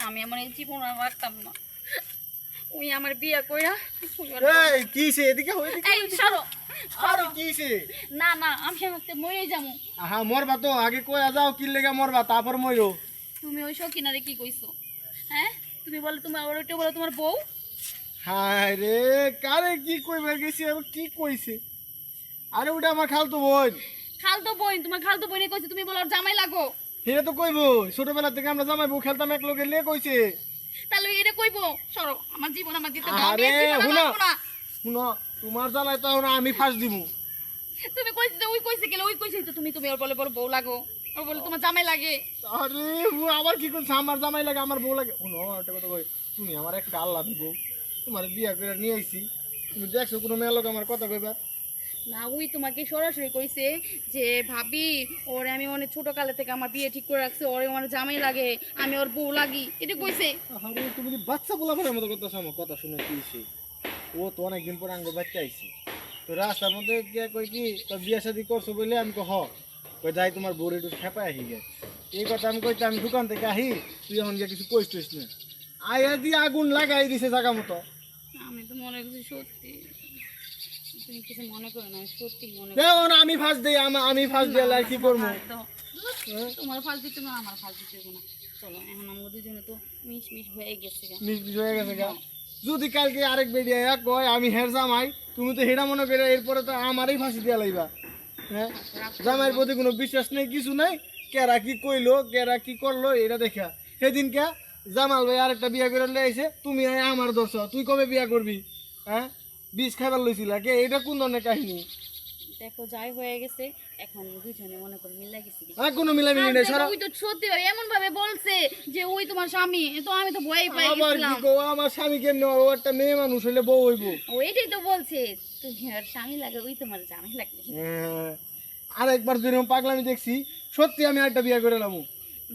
আমি আমার এই জীবন আর রাখতাম না। ওই আমার বিয়া কইরা এই কিছে এদিকে হই এদিকে এই সরো আরে কিছে না না আমি সাথে মরে যাবো। আহা মরবা তো আগে কইয়া যাও কি লেগে মরবা তারপর মইরো। তুমি ওই সকিনারে কি কইছো? হ্যাঁ তুমি বলো তোমার ওইটা বলো তোমার বউ। হায় রে কারে কি কইবা গেছি আর কি কইছে? আরে ওটা আমার খালতো বোন। খালতো বোন তোমার খালতো বোনে কইছে তুমি বলো ওর জামাই লাগো। হেরে তো কইবো ছোটবেলা থেকে আমরা জামাই বউ খেলতাম এক লগে লে কইছে। তাহলে এটা কইবো সরো আমার জীবন আমার দিতে দাও। আরে আমি জীবন হুনা রাখবো না। শুনো তোমার জ্বালায় তো এখন আমি ফাঁস দিমু। তুমি কইছে যে ওই কইছে গেলে ওই কইছে তো তুমি তুমি ওর বলে বলো বউ লাগো। ওর বলে তোমার জামাই লাগে। আরে ও আবার কি কইছে আমার জামাই লাগে আমার বউ লাগে? শুনো একটা কথা কই তুমি আমার একটা আল্লাহ দিব তোমার বিয়া করে নিয়ে আইছি তুমি দেখছো কোনো মেয়ে লোক আমার কথা কইবার? না ওই তোমাকে সরাসরি কইছে যে ভাবি ওরে আমি অনেক ছোট কালে থেকে আমার বিয়ে ঠিক করে রাখছে ওরে আমার জামাই লাগে আমি ওর বউ লাগি এটা কইছে। আরে তুমি কি বাচ্চা বলাবার মতো কথা আমার কথা শুনে কিছে? ও তো অনেকদিন পর আঙ্গ বাচ্চা আইছে তো রাস্তার মধ্যে গিয়া কই কি তো বিয়া শাদি করছো বলে আমি কহ কই যাই তোমার বউর একটু খেপায় আহি গে এই কথা আমি কইতে আমি দোকান থেকে আহি তুই এখন গিয়ে কিছু কইছিস না আয়া দিয়ে আগুন লাগাই দিছে জায়গা মতো। আমি তো মনে করছি সত্যি তুমি কিছু মনে করো না আমি সত্যি মনে দেখো না আমি ফাঁস দেই আমি ফাঁস দিয়ে আর কি করবো? তোমার ফাল দিতে না আমার ফাল দিতে না। চলো এখন আমরা দুজনে তো মিশ মিশ হয়ে গেছে গা। মিস হয়ে গেছে গা। যদি কালকে আরেক বেরিয়ে কয় আমি হের জামাই তুমি তো হেডা মনে করে এরপরে তো আমারই ফাঁসি দিয়া লাইবা। হ্যাঁ জামাইয়ের প্রতি কোনো বিশ্বাস নেই কিছু নাই কেরা কি কইলো কেরা কি করলো এটা দেখা সেদিন কে জামাল ভাই আরেকটা বিয়া করে লাইছে তুমি আমার দোষ তুই কবে বিয়া করবি? হ্যাঁ বিষ খাবার লইছিলা কে এটা কোন ধরনের কাহিনী? দেখো যাই হয়ে গেছে এখন দুজনে মনে করে মিলে গেছি। আর কোনো মিলামিলি নেই সারা ওই তো সত্যি এমন ভাবে বলছে যে ওই তোমার স্বামী তো আমি তো ভয় পাই আবার কি গেছিলাম। কো আমার স্বামী কেন ও একটা মেয়ে মানুষ হইলে বউ হইবো। ওইটাই তো বলছে তুমি আর স্বামী লাগে ওই তোমার জামাই লাগে। আর একবার যদি পাগলামি দেখছি সত্যি আমি একটা বিয়ে করে লামু।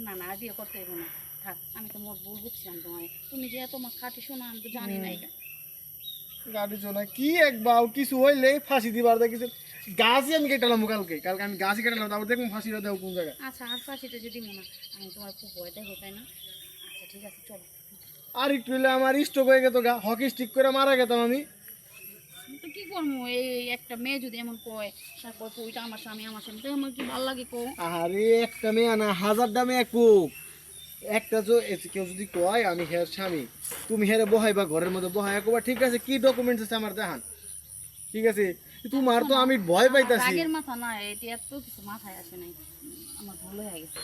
না না আর বিয়ে করতে হইব না থাক আমি তো মোট ভুল বুঝছিলাম তোমার তুমি যে তোমার খাটি শোনা আমি তো জানি না এটা। গাড়ি চলা কি একবার কিছু হইলে ফাঁসি দিবার দেখেছি গাছই আমি কেটালাম কালকে কালকে আমি গাছই কেটালাম তারপর দেখুন ফাঁসিটা দেবো কোন জায়গায়। আচ্ছা আর ফাঁসিটা যদি মনে আমি তোমার খুব ভয় দেখো তাই না? আচ্ছা ঠিক আছে চলো। আর একটু হইলে আমার স্ট্রোক হয়ে গেত গা হকি স্টিক করে মারা গেতাম আমি। তো কি করবো এই একটা মেয়ে যদি এমন কয় তারপর তো ওইটা আমার স্বামী তো আমার কি ভালো লাগে কো। আরে একটা মেয়ে না হাজারটা মেয়ে কুক একটা কেউ যদি কয় আমি হের স্বামী তুমি হেরে বহাইবা ঘরের মধ্যে বহাই একবার ঠিক আছে কি ডকুমেন্টস আছে আমার দেখান ঠিক আছে তোমার তো আমি ভয় পাইতাছি। রাগের মাথা না এটা এত কিছু মাথায় আসে নাই আমার ভুল হয়ে গেছে।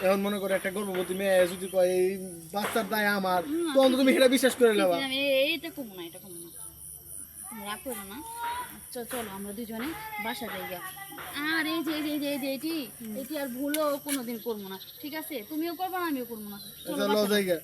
এখন মনে করো একটা গর্ভবতী মেয়ে যদি কয় এই বাচ্চার দায় আমার তখন তো তুমি সেটা বিশ্বাস করে নেবা। এইটা কমো না এটা কমো না তুমি রাগ করো না। চলো আমরা দুজনে বাসা যাই গা। আর এই যে এই যে এই যে এটি আর ভুলও কোনোদিন করবো না ঠিক আছে তুমিও করবো না আমিও করবো না। চলো জায়গা